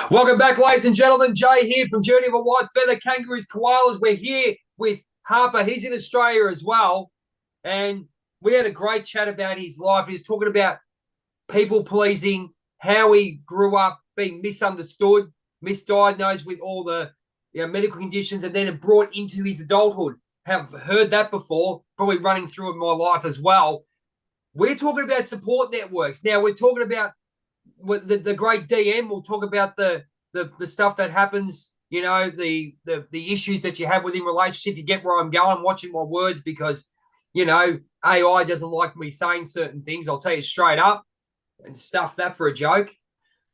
Welcome back, ladies and gentlemen. Jay here from Journey of a Whitefeather, Kangaroos, Koalas. We're here with Harper. He's in Australia as well. And we had a great chat about his life. He was talking about people pleasing, how he grew up being misunderstood, misdiagnosed with all the medical conditions, and then it brought into his adulthood. Have heard that before, probably running through in my life as well. We're talking about support networks. Now, we're talking about the great DM. Will talk about the stuff that happens, the issues that you have within relationship. You get where I'm going, watching my words, because AI doesn't like me saying certain things. I'll tell you straight up, and stuff that for a joke.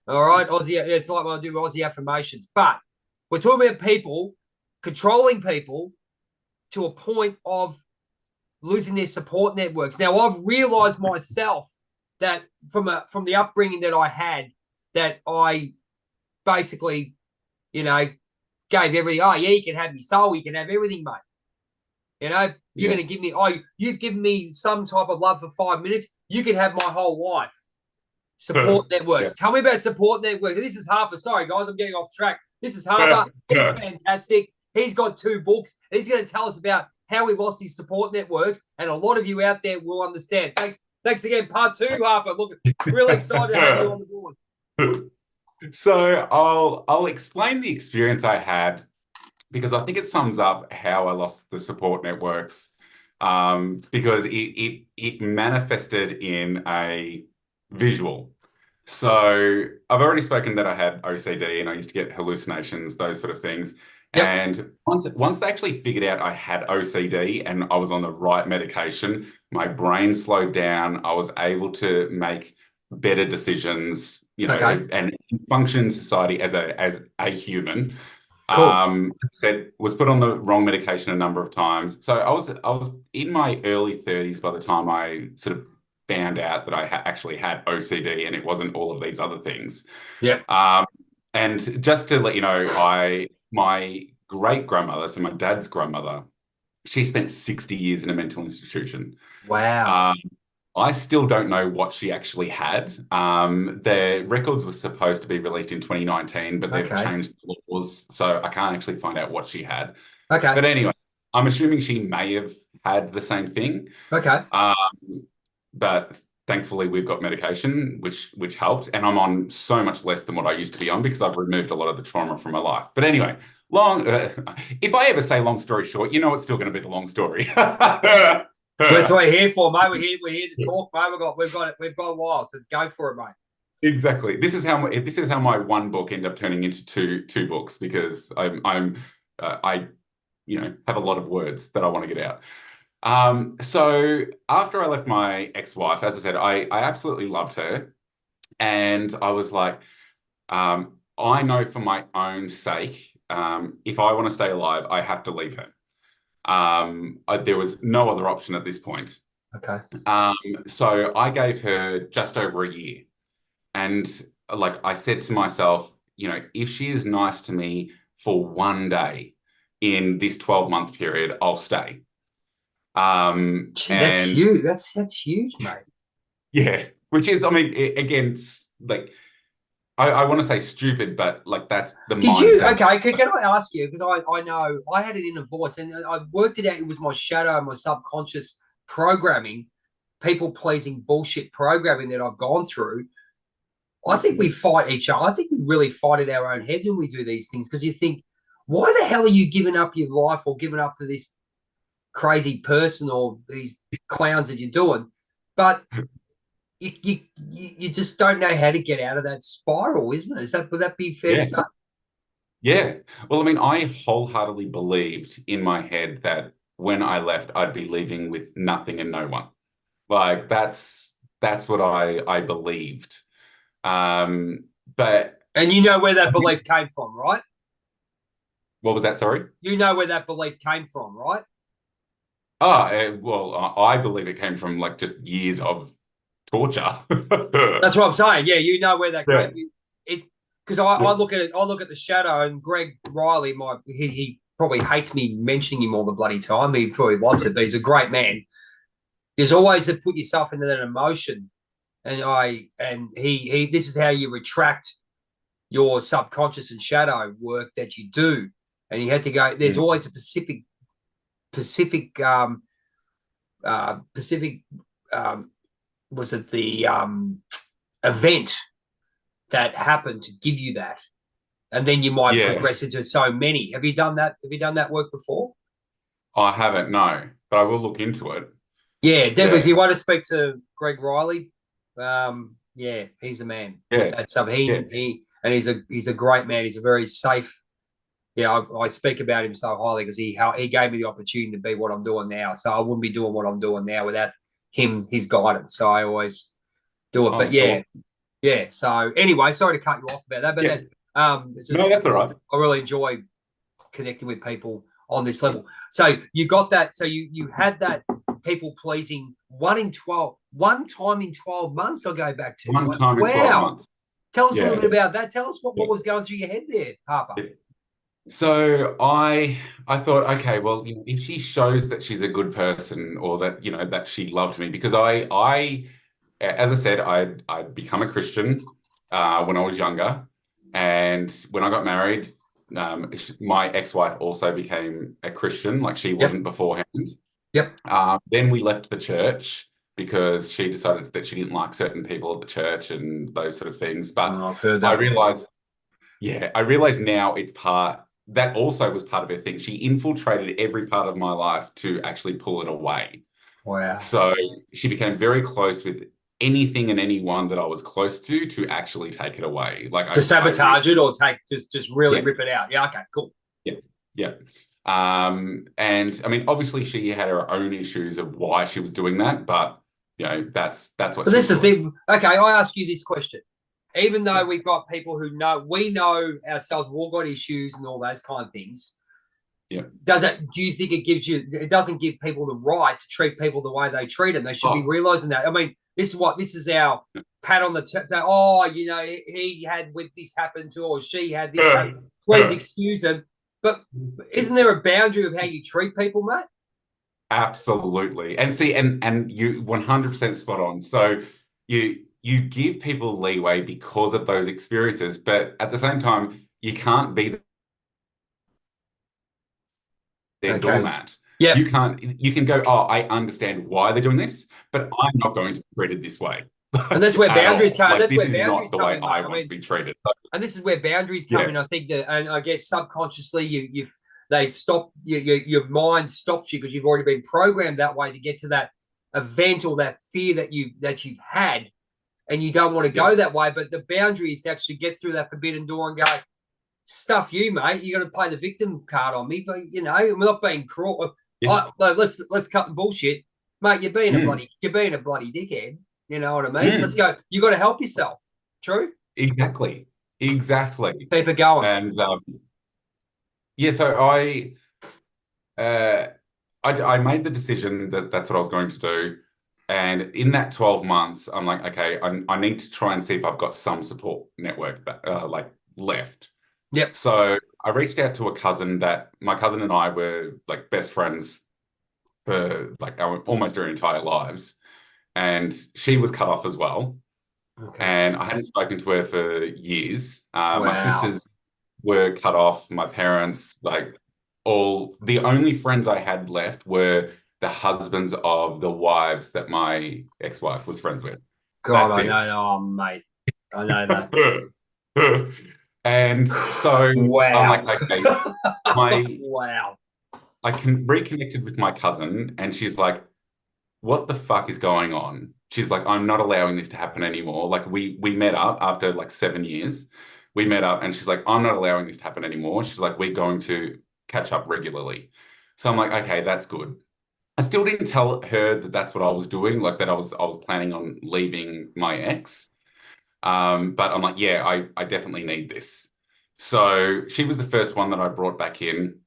All right, Aussie. It's like when I do Aussie affirmations. But we're talking about people controlling people to a point of losing their support networks. Now, I've realized myself that from the upbringing that I had, that I basically, gave everything. Oh, yeah, you can have me soul, you can have everything, mate. You're going to give me, you've given me some type of love for 5 minutes. You can have my whole life. Support networks. Yeah. Tell me about support networks. This is Harper. Sorry, guys, I'm getting off track. This is Harper. He's fantastic. He's got 2 books. He's going to tell us about how he lost his support networks, and a lot of you out there will understand. Thanks again. Part 2, Harper. Look, really excited to have you on the board. So I'll explain the experience I had, because I think it sums up how I lost the support networks, because it manifested in a visual. So I've already spoken that I had OCD and I used to get hallucinations, those sort of things. Yep. And once they actually figured out I had OCD and I was on the right medication, my brain slowed down. I was able to make better decisions, and function in society as a human. Cool. Was put on the wrong medication a number of times. So I was in my early 30s by the time I sort of found out that I actually had OCD and it wasn't all of these other things. Yeah. And just to let you know, my great-grandmother, so my dad's grandmother, she spent 60 years in a mental institution. Wow. I still don't know what she actually had. The records were supposed to be released in 2019, but they've changed the laws, so I can't actually find out what she had. Okay. But anyway, I'm assuming she may have had the same thing. Okay. But thankfully, we've got medication, which helped, and I'm on so much less than what I used to be on because I've removed a lot of the trauma from my life. But anyway, if I ever say long story short, it's still going to be the long story. That's what we're here for, mate. We're here to talk, mate. We've got a while, so go for it, mate. Exactly. This is how my one book ended up turning into two books, because I have a lot of words that I want to get out. So after I left my ex-wife, as I said, I absolutely loved her, and I was like, I know for my own sake, if I want to stay alive, I have to leave her. There was no other option at this point. Okay. So I gave her just over a year. And I said to myself, if she is nice to me for one day in this 12-month period, I'll stay. Jeez, that's huge. That's huge, mate. Yeah. Which is, I mean, again, I want to say stupid, but that's the mindset. Can I ask you, because I know I had it in a voice and I worked it out. It was my shadow, my subconscious programming, people pleasing bullshit programming that I've gone through. I think we fight each other. I think we really fight in our own heads when we do these things, because you think, why the hell are you giving up your life or giving up to this crazy person or these clowns that you're doing? But you just don't know how to get out of that spiral, isn't it? Would that be fair to say? Yeah. Well, I mean, I wholeheartedly believed in my head that when I left, I'd be leaving with nothing and no one. That's what I believed. And you know where that belief came from, right? What was that? Sorry? You know where that belief came from, right? Well, I believe it came from just years of torture. That's what I'm saying. Yeah, you know where that came. Because I look at it. I look at the shadow, and Greg Riley, he probably hates me mentioning him all the bloody time. He probably loves it, but he's a great man. There's always to put yourself into that emotion, and he this is how you retract your subconscious and shadow work that you do, and you had to go. There's always a Pacific was it the event that happened to give you that, and then you might progress into so many. Have you done that? Have you done that work before? I haven't, no, but I will look into it. Yeah, definitely. If you want to speak to Greg Riley, yeah, he's a man. Yeah, That stuff. And he's a great man. He's a very safe. Yeah, I speak about him so highly because he gave me the opportunity to be what I'm doing now. So I wouldn't be doing what I'm doing now without his guidance. So I always do it. But yeah, awesome. yeah. So anyway, sorry to cut you off about that, but it's just, no, that's all right. I really enjoy connecting with people on this level. So you got that. So you had that people pleasing one time in 12 months. I'll go back to One time in 12 months. Tell us a little bit about that. Tell us what was going through your head there, Harper. Yeah. So I thought, okay, well, if she shows that she's a good person, or that that she loved me, because I as I said, I'd become a Christian when I was younger, and when I got married, my ex-wife also became a Christian, like she wasn't beforehand. Yep. Then we left the church because she decided that she didn't like certain people at the church and those sort of things. But I've heard that. I realized now that also was part of her thing. She infiltrated every part of my life to actually pull it away. Wow. So she became very close with anything and anyone that I was close to actually take it away. Like to sabotage it, or just really rip it out. Yeah, okay, cool. Yeah. And I mean, obviously she had her own issues of why she was doing that, but that's what. But this is the thing. Okay, I ask you this question. Even though we've got people who we know ourselves, we've all got issues and all those kind of things. Yeah. Do you think it doesn't give people the right to treat people the way they treat them? They should be realizing that. I mean, this is our pat on the he had with this happen to, or she had this happen. Please excuse them. But isn't there a boundary of how you treat people, mate? Absolutely. And see, and you 100% spot on. So you give people leeway because of those experiences, but at the same time, you can't be their doormat. Yeah. You can go, oh, I understand why they're doing this, but I'm not going to be treated this way. And that's where boundaries come. That's this where is boundaries not the come way in, I want to be treated. And this is where boundaries come in. I think that, and I guess subconsciously they stop your mind stops you because you've already been programmed that way to get to that event or that fear that you've had, and you don't want to go that way. But the boundary is to actually get through that forbidden door and go, stuff you, mate. You're going to play the victim card on me, but we're not being cruel. Let's cut the bullshit, mate. You're being a bloody dickhead. You know what I mean? Let's go. You got to help yourself. True. Exactly. Keep it going. And so I made the decision that that's what I was going to do. And in that 12 months, I'm like, okay, I need to try and see if I've got some support network left. Yep. So I reached out to a cousin my cousin and I were like best friends for like almost our entire lives. And she was cut off as well. Okay. And I hadn't spoken to her for years. My sisters were cut off, my parents, the only friends I had left were the husbands of the wives that my ex-wife was friends with. God, I know. Oh, mate. I know that. And so I'm like, okay, wow. I reconnected with my cousin, and she's like, what the fuck is going on? She's like, I'm not allowing this to happen anymore. Like we met up after like 7 years. We met up and she's like, I'm not allowing this to happen anymore. She's like, we're going to catch up regularly. So I'm like, okay, that's good. I still didn't tell her that that's what I was doing, like that I was planning on leaving my ex. But I'm like, yeah, I definitely need this. So she was the first one that I brought back in.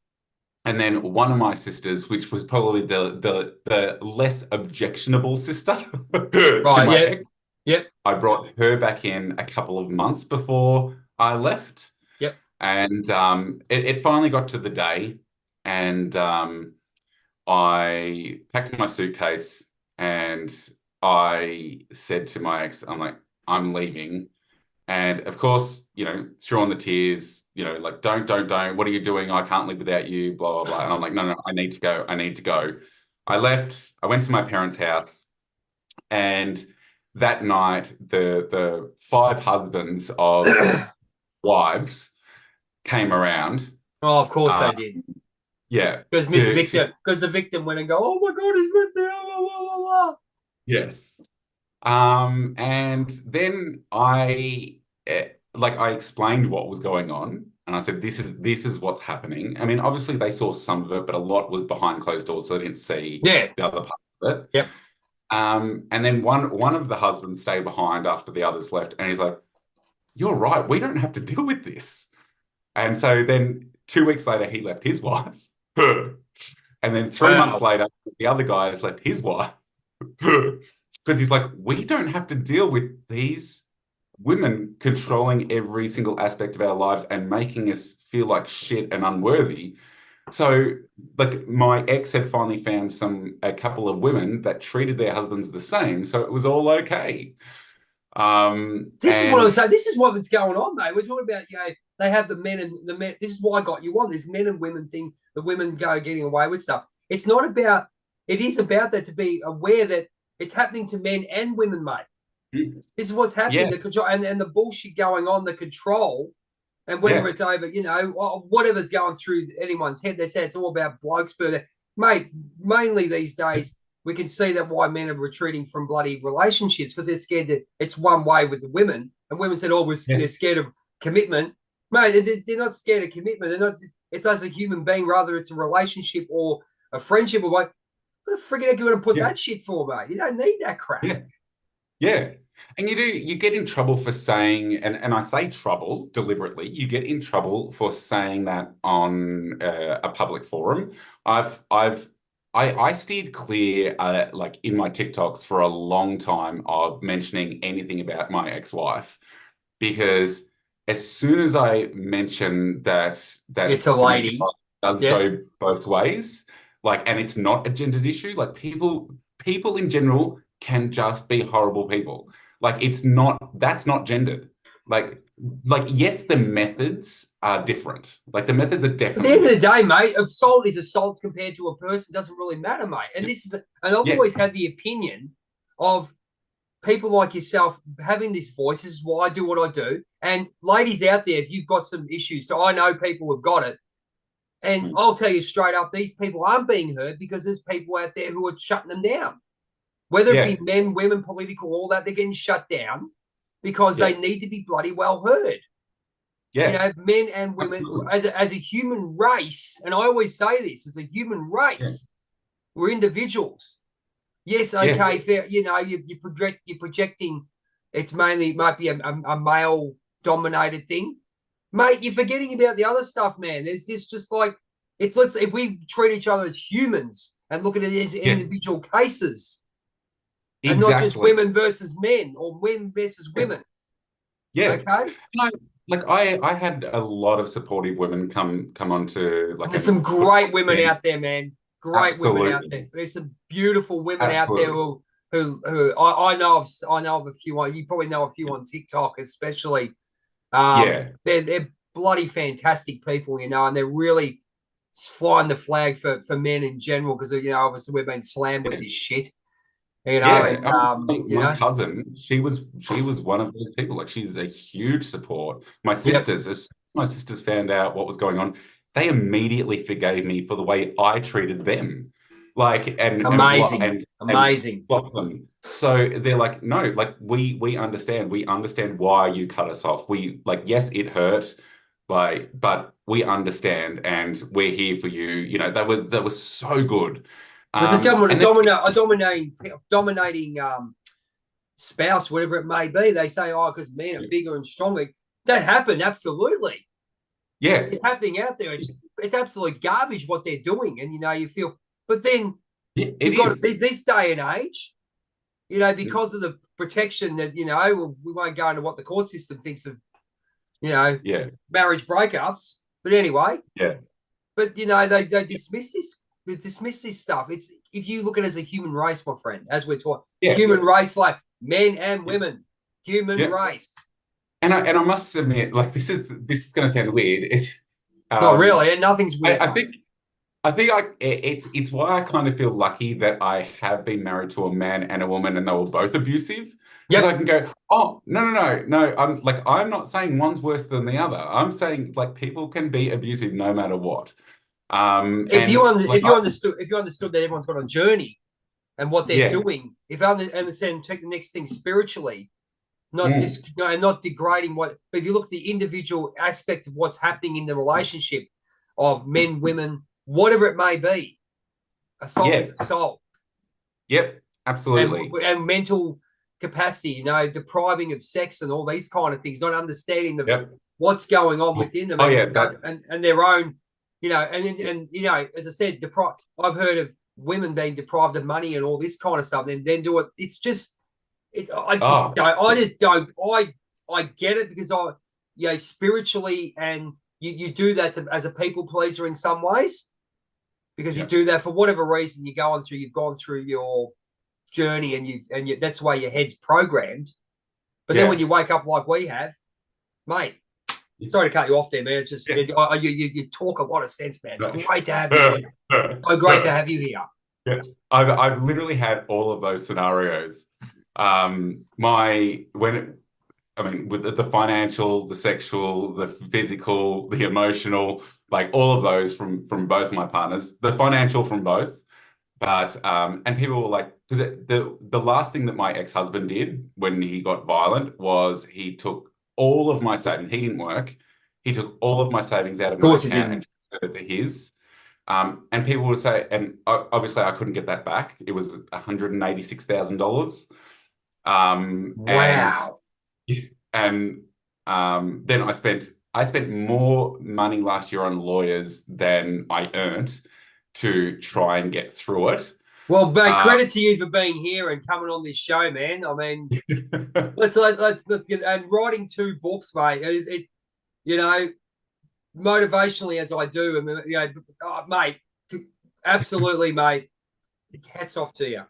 And then one of my sisters, which was probably the less objectionable sister to my ex, I brought her back in a couple of months before I left. Yep. And it finally got to the day, and I packed my suitcase and I said to my ex, I'm like, I'm leaving. And of course, threw on the tears, like, don't. What are you doing? I can't live without you, blah, blah, blah. And I'm like, no, I need to go. I need to go. I left. I went to my parents' house, and that night, the five husbands of wives came around. Oh, of course Uh, they did. yeah, Because to because the victim went and go, oh my God, he's lived there, blah, blah, blah, blah. yes. And then I explained what was going on, and I said, this is what's happening. I mean, obviously they saw some of it, but a lot was behind closed doors, so they didn't see Yeah. the other part of it. Yep. And then one of the husbands stayed behind after the others left, and he's like, "You're right, we don't have to deal with this." And so then 2 weeks later, he left his wife, and then 3 months Wow. later, the other guy has left his wife. Because he's like, we don't have to deal with these women controlling every single aspect of our lives and making us feel like shit and unworthy. So, like, my ex had finally found a couple of women that treated their husbands the same, so it was all okay. This is what And I'm saying. This is what's going on, mate. We're talking about, they have the men and the men. This is why I got you on this men and women thing. The women go getting away with stuff. It's not about, it is about that, to be aware that it's happening to men and women, mate. This is what's happening. yeah, The control and the bullshit going on, the control, and whether yeah, it's over, whatever's going through anyone's head. They say it's all about blokes, but mate, mainly these days we can see that why men are retreating from bloody relationships, because they're scared that it's one way with the women, and women said, "Oh, yeah, they're scared of commitment." Mate, they're not scared of commitment. They're not. It's as a human being, rather it's a relationship or a friendship. Or what the friggin' heck you want to put yeah, that shit for, mate? You don't need that crap. yeah. Yeah. And you get in trouble for saying, and I say trouble deliberately, you get in trouble for saying that on a public forum. I steered clear, like in my TikToks for a long time, of mentioning anything about my ex-wife, because as soon as I mention It's that a domestic lady. violence does Yeah. go both ways, like, and it's not a gendered issue, like, people in general can just be horrible people. Like, that's not gendered. Like, yes, the methods are different. Like, the methods are At the definitely end of the different. day, mate, assault is assault compared to a person. Doesn't really matter, mate. And I've Yeah, always had the opinion of people like yourself having this voice. This is why I do what I do. And ladies out there, if you've got some issues, so I know people have got it. And mm, I'll tell you straight up, these people aren't being heard because there's people out there who are shutting them down. Whether it be yeah, men, women, political, all that, they're getting shut down because yeah, they need to be bloody well heard. yeah, Men and women absolutely. as a human race, and I always say this, as a human Yeah, race, we're individuals. Yes, yeah, okay, fair. You're projecting. It's mainly, it might be a male dominated thing, mate. You're forgetting about the other stuff, man. There's this just like, if we treat each other as humans and look at it as yeah, individual cases and not just exactly. women versus men or men versus Yeah, women. yeah. Okay, And I had a lot of supportive women come onto, and like, there's some and put great women yeah, out there, man. Great women out there. absolutely, There's some beautiful women out there absolutely. who I know of a few. You probably know a few on TikTok, especially. Yeah, They're bloody fantastic people, and they're really flying the flag for men in general, because obviously we've been slammed with yeah. this shit, Yeah, and I mean, my cousin, she was one of those people. Like, she's a huge support. My yep, sisters, as soon as my sisters found out what was going on, they immediately forgave me for the way I treated them, like, amazing, and amazing. blocked them. So they're like, no, like, we understand. We understand why you cut us off. We, like, yes, it hurt, but we understand, and we're here for you. That was so good. There's a And then dominating spouse, whatever it may be. They say, oh, because men are bigger and stronger. That happened, absolutely. yeah. It's happening out there. It's absolute garbage what they're doing, and you feel. But then It you've got is. this day and age, because of the protection that we won't go into what the court system thinks of, Yeah. marriage breakups. But anyway, Yeah. they dismiss this. They dismiss this stuff. It's, if you look at it as a human race, my friend, as we're talking, Yeah. human race, like men and women, human Yeah. race. and I must admit, like this is going to sound weird. Not Um, really, and nothing's weird, I mate. think it's why I kind of feel lucky that I have been married to a man and a woman, and they were both abusive. Because I Yep. can go, oh, no. I'm not saying one's worse than the other. I'm saying like people can be abusive no matter what. And like If you understood that everyone's got a journey and what they're yeah, doing, if I understand, take the next thing spiritually, mm, and not degrading what. But if you look at the individual aspect of what's happening in the relationship of men, women, whatever it may be, a soul yeah, is a soul, yep, and absolutely, mental capacity, depriving of sex and all these kind of things, not understanding yep. what's going on within them, Oh and yeah, that and their own, as I said, I've heard of women being deprived of money and all this kind of stuff, and then do it. It's just, I just oh don't. I just don't. I get it because spiritually, and you do that as a people pleaser in some ways, because you yeah, do that for whatever reason you've gone through your journey, and that's the way your head's programmed. But then when yeah. you wake up like we have, mate. Sorry to cut you off there, man. It's just Yeah. you talk a lot of sense, man. It's No. great to have you here. So great to have you here. Yeah. I've literally had all of those scenarios. My when it, I mean with the financial, the sexual, the physical, the emotional, like all of those from both my partners. The financial from both, but and people were like, because the last thing that my ex-husband did when he got violent was he took all of my savings. He didn't work. He took all of my savings out of Of my course, he account and didn't. transferred it to his. And people would say, and obviously I couldn't get that back. It was $186,000. And Wow. and then I spent more money last year on lawyers than I earned to try and get through it. Well, mate, Uh, credit to you for being here and coming on this show, man. I mean, let's get and writing two books, mate. You know motivationally as I do, and mate, absolutely, mate. Hats off to you.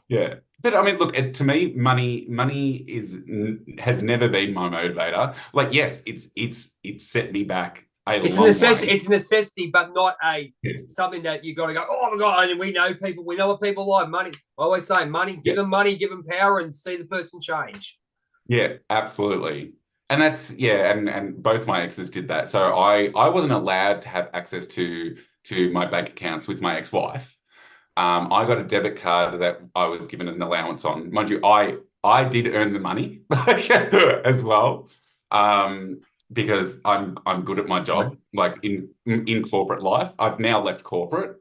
yeah. But I mean, look, to me, money has never been my motivator. Like, yes, it's set me back a It's a long necessity. way. It's a necessity, but not a Yeah. something that you got to go. Oh my god! And we know people. We know what people like. Money. I always say, Yeah. money, give them power, and see the person change. Yeah, absolutely. And that's yeah, and both my exes did that. So I wasn't allowed to have access to my bank accounts with my ex-wife. I got a debit card that I was given an allowance on. Mind you, I did earn the money as well. Because I'm good at my job. Like in corporate life. I've now left corporate.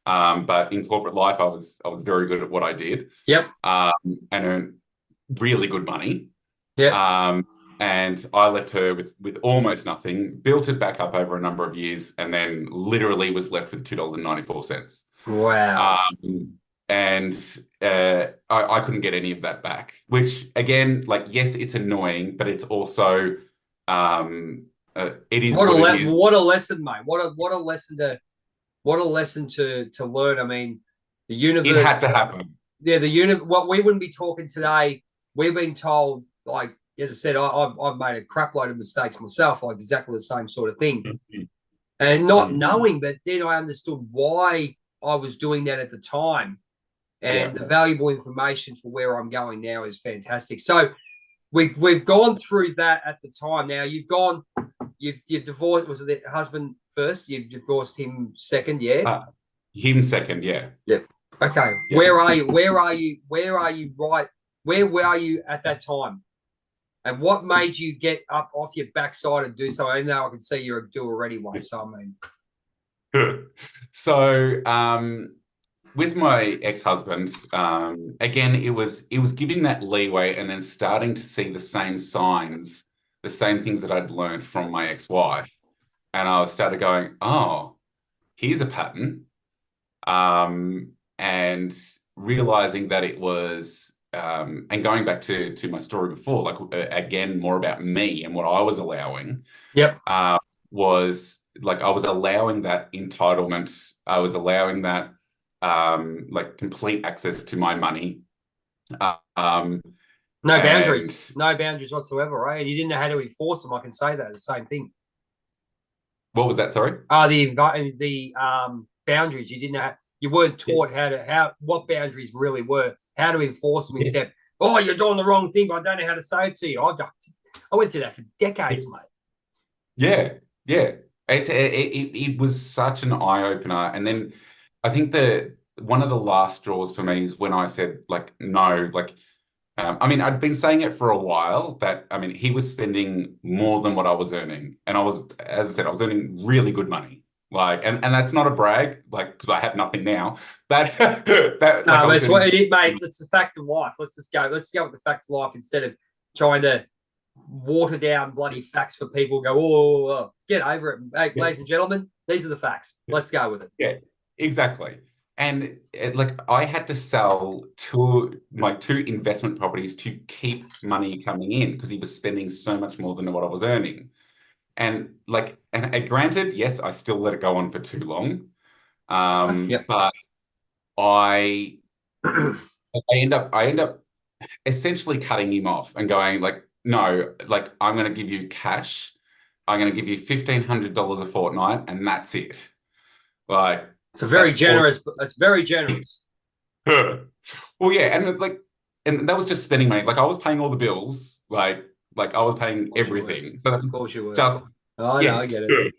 But in corporate life I was very good at what I did. Yep. Um, and earned really good money. Yep. Um, and I left her with almost nothing, built it back up over a number of years, and then literally was left with $2.94. Wow. And I couldn't get any of that back, which again, like, yes, it's annoying, but it's also it is what it is. What a lesson, mate. What a lesson to learn. I mean, the It had universe. to happen. Yeah, the unit. What we wouldn't be talking today. We've been told, like as I said, I've made a crap load of mistakes myself, like exactly the same sort of thing, Mm, and not mm, knowing. But then I understood why I was doing that at the time, yeah. and the valuable information for where I'm going now is fantastic. So we've gone through that at the time. Now you've divorced. Was it the husband first? You've divorced him second, yeah. Uh, Him second, yeah. Yep. Okay. Yeah. Where are you? Where are you? Where are you? Right. Where were you at that time? And what made you get up off your backside and do so? I know I can see you're a doer anyway. So I mean, So, with my ex-husband, again, it was giving that leeway and then starting to see the same signs, the same things that I'd learned from my ex-wife. And I started going, oh, here's a pattern. And realizing that it was, and going back to my story before, like again, more about me and what I was allowing, yep. uh, was like I was allowing that entitlement. I was allowing that like complete access to my money. Um, No And boundaries. No boundaries whatsoever, right? And you didn't know how to enforce them. I can say that. The same thing. what was that? Sorry? The boundaries. You didn't know you weren't taught what boundaries really were, how to enforce them, Yeah. except, oh, you're doing the wrong thing, but I don't know how to say it to you. I went through that for decades, mate. Yeah, yeah. It was such an eye opener. And then I think the one of the last straws for me is when I said like no, like I mean I'd been saying it for a while that I mean he was spending more than what I was earning, and I was, as I said, I was earning really good money. Like, and that's not a brag, like because I have nothing now. But that like I No, was that's what earning. it is, mate. It's the fact of life. Let's just go. Let's go with the facts of life instead of trying to water down bloody facts for people. Go, oh, get over it. Hey, Yeah, ladies and gentlemen, these are the facts. Let's go with it. yeah, exactly. And like I had to sell two investment properties to keep money coming in because he was spending so much more than what I was earning. And like, and granted, yes, I still let it go on for too long. Yep. But I I end up essentially cutting him off and going like, no, like I'm going to give you cash. I'm going to give you $1,500 a fortnight, and that's it. Like It's a very that's all. generous. It's very generous. Well, yeah, and like, and that was just spending money. Like I was paying all the bills, like I was paying Of course you were. everything. But Of course you were. just Oh no, yeah. I get it.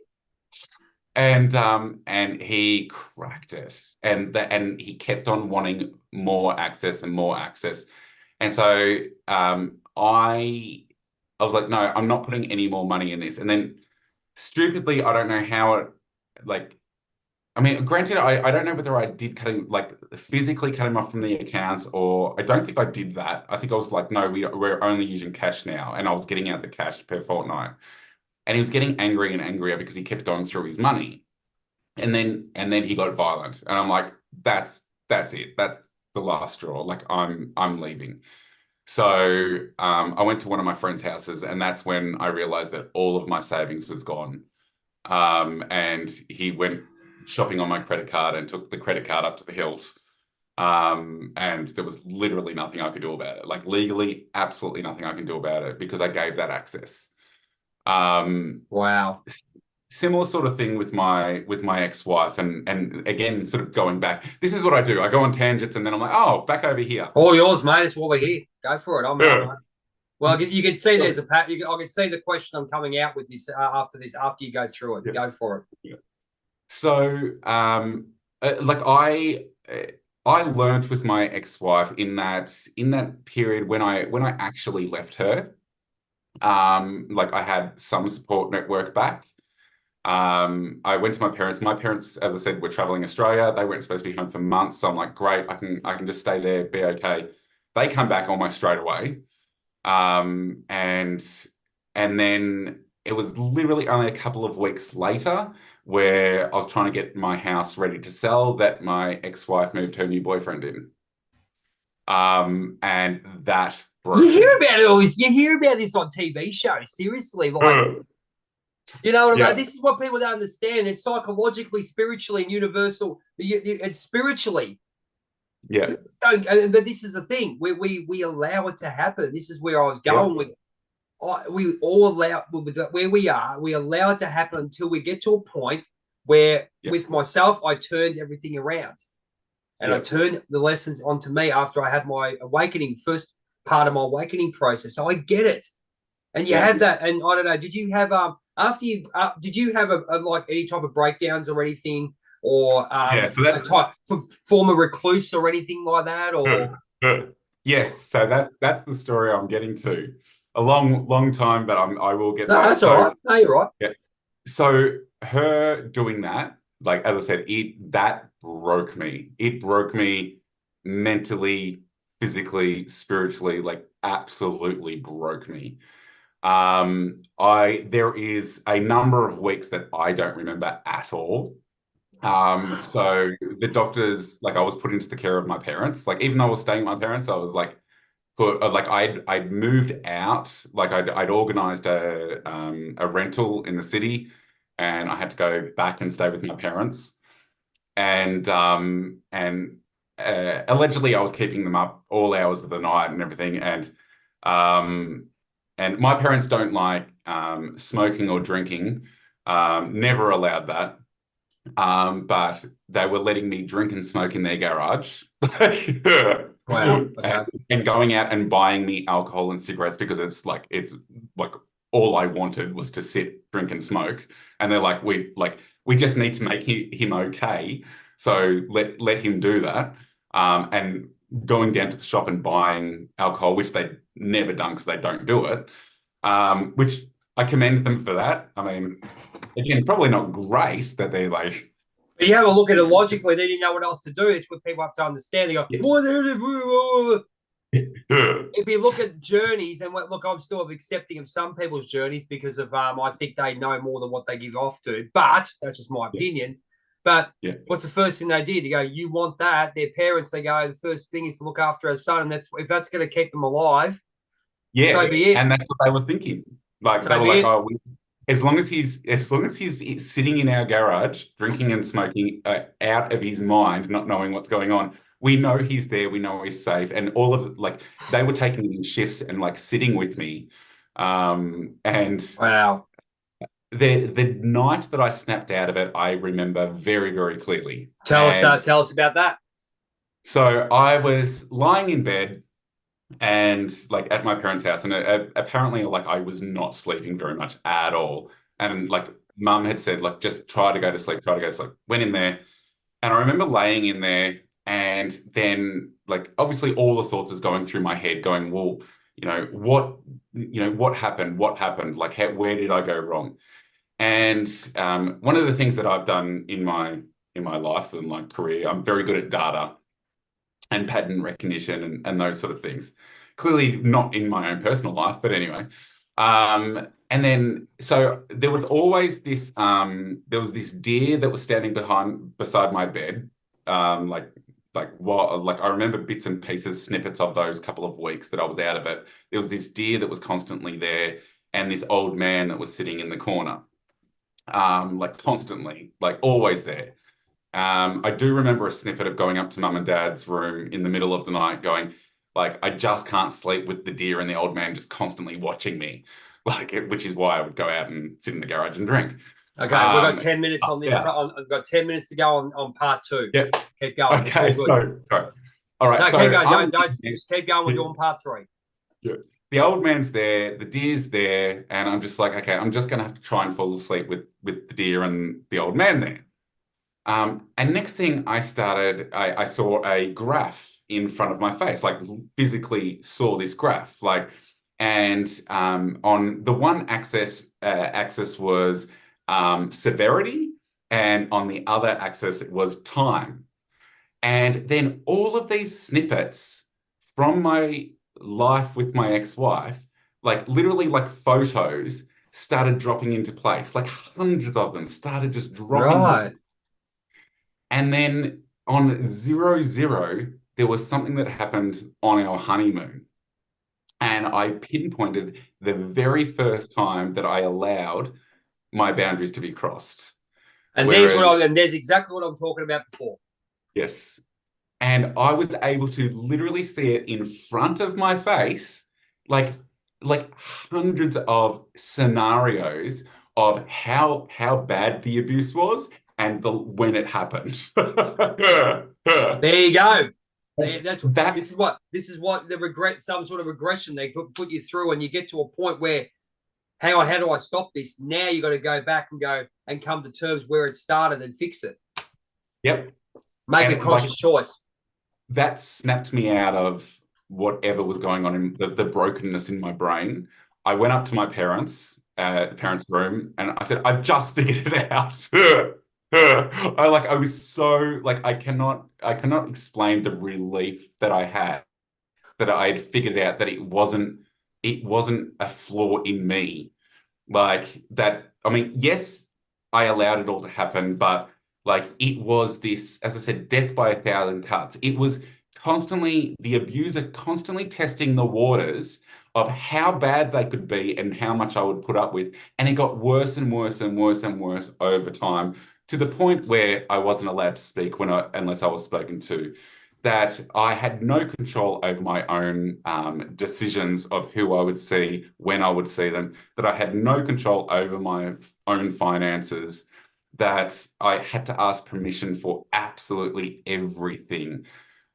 And he cracked it, and he kept on wanting more access and more access, and so I was like, no, I'm not putting any more money in this. And then stupidly, I don't know how it like. I mean, granted, I don't know whether I did cut him, like physically cut him off from the accounts, or I don't think I did that. I think I was like, no, we're only using cash now, and I was getting out the cash per fortnight, and he was getting angry and angrier because he kept going through his money. And then he got violent, and I'm like, that's it. That's the last straw. Like I'm leaving. So I went to one of my friend's houses, and that's when I realized that all of my savings was gone. And he went shopping on my credit card and took the credit card up to the hilt. And there was literally nothing I could do about it. Like legally, absolutely nothing I can do about it because I gave that access. Um, Wow. Similar sort of thing with my ex-wife, and again sort of going back, this is what I do. I go on tangents and then I'm like, oh, back over here. All yours, mate. That's what we're here. Go for it. Yeah. Well, you can see there's a pat. I can see the question I'm coming out with this after this. After you go through it, Yeah. go for it. Yeah. So like I learned with my ex-wife in that period when I actually left her, like I had some support network back. I went to my parents. My parents, as I said, were traveling Australia. They weren't supposed to be home for months. So I'm like, great, I can just stay there, be okay. They come back almost straight away. And then it was literally only a couple of weeks later where I was trying to get my house ready to sell that my ex-wife moved her new boyfriend in. And that You broke hear me. about it always. You hear about this on TV shows. Seriously, like you know what I mean? Yeah, This is what people don't understand. It's psychologically, spiritually, and universal. It's spiritually. yeah, But this is the thing. We allow it to happen. This is where I was yeah, going with. We all allow with where we are. We allow it to happen until we get to a point where, yeah, with myself, I turned everything around, and I yeah, turned the lessons onto me after I had my awakening, first part of my awakening process. So I get it, and you yeah. have that. And I don't know. Did you have after you did you have a like any type of breakdowns or anything, or Yeah, so a that's type form of recluse or anything like that, or yes, so that's the story I'm getting to. A long time, but I will get no? there. That's all So right. No, you're right. yeah, so her doing that, like as I said, that broke me. It broke me mentally, physically, spiritually, like absolutely broke me. I There is a number of weeks that I don't remember at all. So the doctors, like I was put into the care of my parents. Like even though I was staying with my parents, I was like like I'd moved out. Like I'd organized a rental in the city, and I had to go back and stay with my parents. And allegedly I was keeping them up all hours of the night and everything. And And my parents don't like smoking or drinking. Never allowed that. But they were letting me drink and smoke in their garage. Wow. and, Okay. and going out and buying me alcohol and cigarettes because it's like all I wanted was to sit, drink, and smoke. And they're we just need to make him okay. So let him do that. And going down to the shop and buying alcohol, which they'd never done because they don't do it. Which I commend them for that. I mean, again, probably not great that they're like. But you have a look at it logically, they didn't know what else to do. It's what people have to understand. They go, if you look at journeys, and look, I'm still accepting of some people's journeys because of I think they know more than what they give off to. But that's just my opinion. But what's the first thing they did? You go, you want that? Their parents, they go, the first thing is to look after our son, and if that's going to keep them alive, so be it. And that's what they were thinking. Like So they were be like, it. oh, as long as he's sitting in our garage, drinking and smoking, out of his mind, not knowing what's going on, we know he's there. We know he's safe. And all of it, like they were taking in shifts and like sitting with me. And Wow. the night that I snapped out of it, I remember very, very clearly. Tell us about that. So I was lying in bed and like at my parents' house, and apparently like I was not sleeping very much at all. And like mum had said, like just try to go to sleep, try to go to sleep. Went in there, and I remember laying in there, and then like obviously all the thoughts is going through my head, going, well, what happened? What happened? Like where did I go wrong? And one of the things that I've done in my life and my career, I'm very good at data and pattern recognition and those sort of things. Clearly not in my own personal life, but anyway. And then so there was always this there was this deer that was standing beside my bed. Like I remember bits and pieces, snippets of those couple of weeks that I was out of it. There was this deer that was constantly there, and this old man that was sitting in the corner. Like constantly, like always there. I do remember a snippet of going up to mum and dad's room in the middle of the night going, like, I just can't sleep with the deer and the old man just constantly watching me, which is why I would go out and sit in the garage and drink. Okay, we've got 10 minutes on this. Yeah. I've got 10 minutes to go on part 2. Yeah. Keep going. Okay, It's all good. all right. No, So keep going. Don't just keep going. We're doing part 3. Yeah. The old man's there, the deer's there, and I'm just like, okay, I'm just gonna have to try and fall asleep with the deer and the old man there. And next thing I saw a graph in front of my face, like physically saw this graph, and on the one axis was severity, and on the other axis it was time. And then all of these snippets from my life with my ex-wife, like literally like photos, started dropping into place. Like hundreds of them started just dropping into. And then on 00, there was something that happened on our honeymoon. And I pinpointed the very first time that I allowed my boundaries to be crossed. And there's exactly what I'm talking about before. Yes. And I was able to literally see it in front of my face, like hundreds of scenarios of how bad the abuse was and when it happened. There you go. This is what the regret, some sort of regression they put you through, and you get to a point where, hang on, how do I stop this? Now you got to go back and come to terms where it started and fix it. Yep. Make a conscious choice. That snapped me out of whatever was going on in the brokenness in my brain. I went up to my parents' room, and I said, I've just figured it out. I was so like I cannot explain the relief that I had that I had figured out that it wasn't a flaw in me. Like that, I mean, yes, I allowed it all to happen, but like it was this, as I said, death by 1,000 cuts. It was constantly the abuser constantly testing the waters of how bad they could be and how much I would put up with. And it got worse and worse and worse and worse over time, to the point where I wasn't allowed to speak unless I was spoken to. that I had no control over my own decisions of who I would see, when I would see them, that I had no control over my own finances, that I had to ask permission for absolutely everything.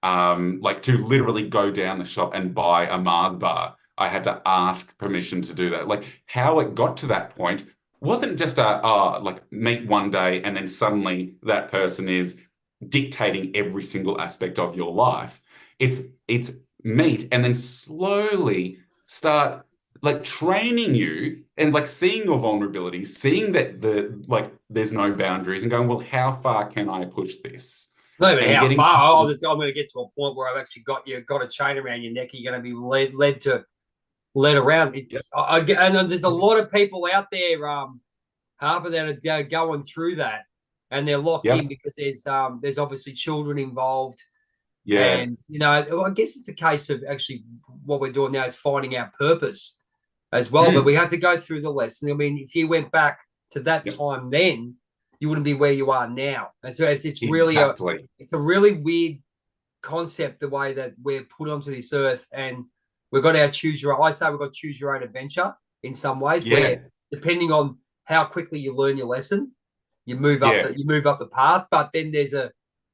Like to literally go down the shop and buy a Mars bar, I had to ask permission to do that. Like how it got to that point wasn't just like meet one day and then suddenly that person is dictating every single aspect of your life. It's meet and then slowly start like training you and like seeing your vulnerabilities, seeing that like there's no boundaries and going, well, how far can I push this? Not even And how getting far. I'm going to get to a point where I've actually got a chain around your neck. You're going to be led around. Yep. And there's a lot of people out there, Harper, that are going through that, and they're locked in Yep. because there's obviously children involved, Yeah. and I guess it's a case of actually what we're doing now is finding our purpose as well. But we have to go through the lesson. I mean, if you went back to that Yep. time then, you wouldn't be where you are now. And so it's really Exactly. it's a really weird concept, the way that we're put onto this earth, and we've got our I say we've got choose your own adventure in some ways, Yeah. where depending on how quickly you learn your lesson, you move up Yeah. the path. But then there's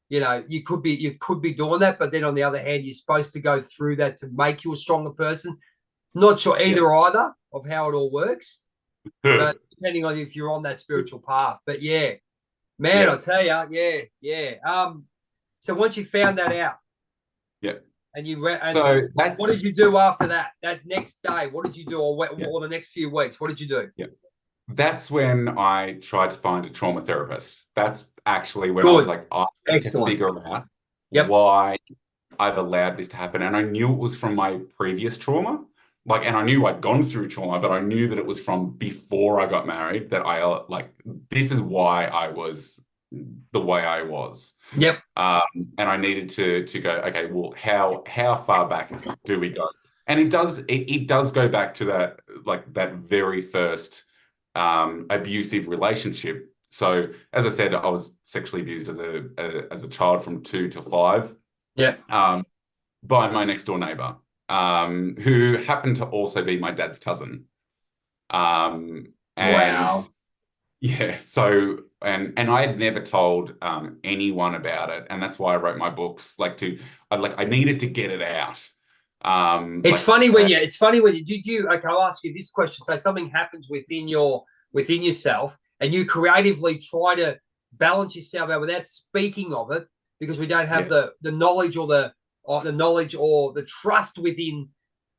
you could be doing that, but then on the other hand, you're supposed to go through that to make you a stronger person. Not sure either of how it all works, but depending on if you're on that spiritual path. But yeah, man, Yeah. I'll tell you, yeah. So once you found that out, Yeah. and and So that's what did you do after that? That next day, what did you do, yeah. or the next few weeks? What did you do? Yeah. That's when I tried to find a trauma therapist. That's actually when I was Good, like, I need to excellent. figure out Yep. why I've allowed this to happen. And I knew it was from my previous trauma. Like, and I knew I'd gone through trauma, but I knew that it was from before I got married, that I like, this is why I was the way I was. Yep. And I needed to go, okay, well, how far back do we go? And it does go back to that, like that very first abusive relationship. So as I said, I was sexually abused as a child from 2 to 5. Yep. By my next door neighbor, who happened to also be my dad's cousin. And Wow. yeah, so and I had never told anyone about it, and that's why I wrote my books. I needed to get it out. It's funny when you did you. Okay, I'll ask you this question. So something happens within yourself, and you creatively try to balance yourself out without speaking of it, because we don't have yeah, the knowledge or the knowledge or the trust within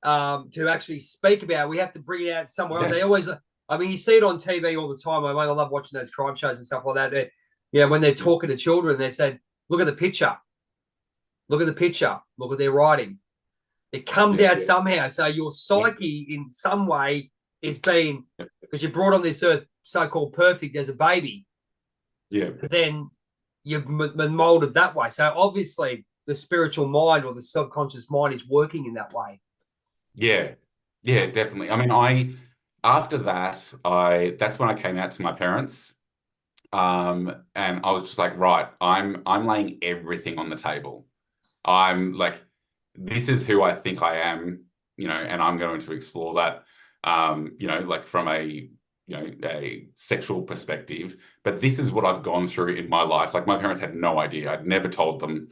to actually speak about it. We have to bring it out somewhere else. yeah, They always, I mean, you see it on TV all the time. I love watching those crime shows and stuff like that. When they're talking to children, they said, "Look at the picture. Look at the picture. Look at their writing." It comes yeah, out yeah, somehow. So your psyche, in some way, is being, because you're brought on this earth so-called perfect as a baby, yeah, but then you've been molded that way. So obviously, the spiritual mind or the subconscious mind is working in that way. yeah, yeah, definitely. I mean, after that, that's when I came out to my parents. And I was just like, right, I'm laying everything on the table. I'm like, this is who I think I am, and I'm going to explore that, like from a sexual perspective. But this is what I've gone through in my life. Like my parents had no idea. I'd never told them.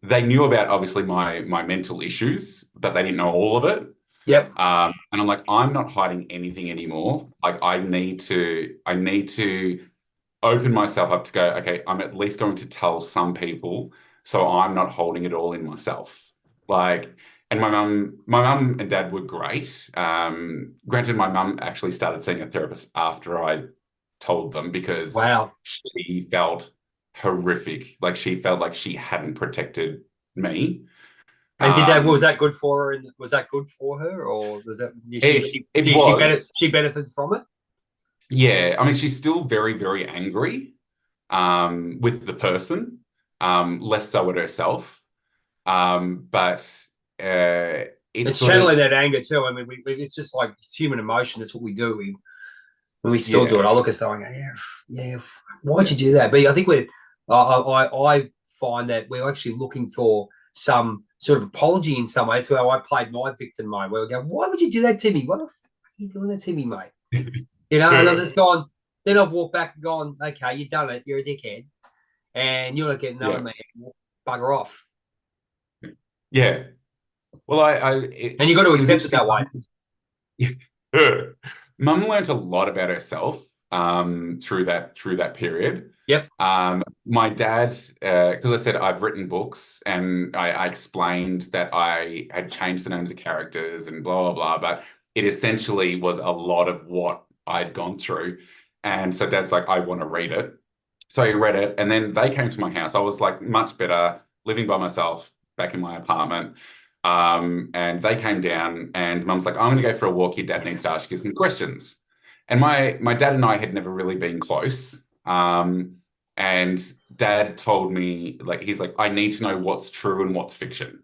They knew about obviously my mental issues, but they didn't know all of it. Yep. And I'm like, I'm not hiding anything anymore. Like I need to open myself up to go, okay, I'm at least going to tell some people so I'm not holding it all in myself. Like, and my mum and dad were great. Granted, my mum actually started seeing a therapist after I told them because Wow. she felt horrific. Like she felt like she hadn't protected me. And Um, was that good for her? And was that good for her, or was that it was, she benefited from it? yeah. I mean, she's still very, very angry with the person, less so at herself. But it It's sort of, channeling that anger too. I mean, it's just like it's human emotion. That's what we do. When we still do it, yeah, I look at someone and go, yeah, yeah. Why'd yeah, you do that? But I think I find that we're actually looking for some sort of apology in some way. That's how I played my victim mode, where we go, why would you do that to me? What the fuck are you doing that to me, mate? You know, and I've just gone, then I've walked back and gone, okay, you've done it. You're a dickhead. And you're not getting another man. Bugger off. Yeah. Well, and you got to accept it that way. Mum learned a lot about herself through that period. Yep. My dad, because I said I've written books and I explained that I had changed the names of characters and blah, blah, blah, but it essentially was a lot of what I'd gone through. And so Dad's like, I want to read it. So he read it, and then they came to my house. I was like much better, living by myself back in my apartment. And they came down, and Mum's like, I'm going to go for a walk. Your dad needs to ask you some questions. And my dad and I had never really been close. And Dad told me, like, he's like, I need to know what's true and what's fiction.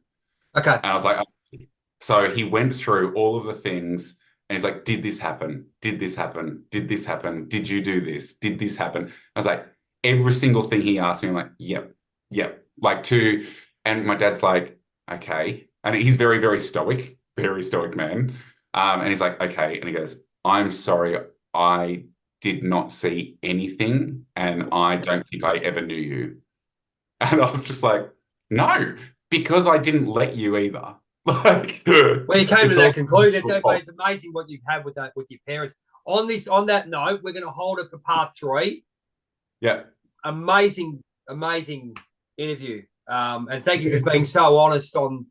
Okay. And I was like, okay. So he went through all of the things, and he's like, did this happen? Did this happen? Did this happen? Did you do this? Did this happen? I was like, every single thing he asked me, I'm like, yep. And my dad's like, okay. And he's very, very stoic man. And he's like, okay. And he goes, I'm sorry, I did not see anything, and I don't think I ever knew you. And I was just like, no, because I didn't let you either. Like, well, you came to that conclusion. It's amazing what you've had with your parents. On that note, we're going to hold it for part 3. Yeah. Amazing interview. And thank you for being so honest on.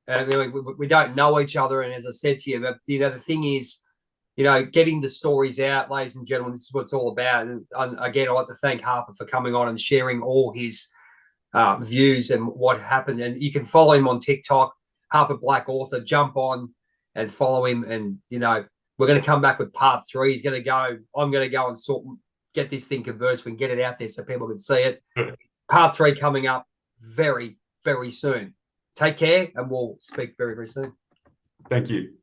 We don't know each other, and as I said to you, but the thing is, getting the stories out, ladies and gentlemen, this is what it's all about. And again, I'd like to thank Harper for coming on and sharing all his views and what happened. And you can follow him on TikTok, Harper Black Author. Jump on and follow him. And we're going to come back with part 3. He's going to go. I'm going to go and get this thing converted so we can get it out there so people can see it. Part 3 coming up very, very soon. Take care, and we'll speak very, very soon. Thank you.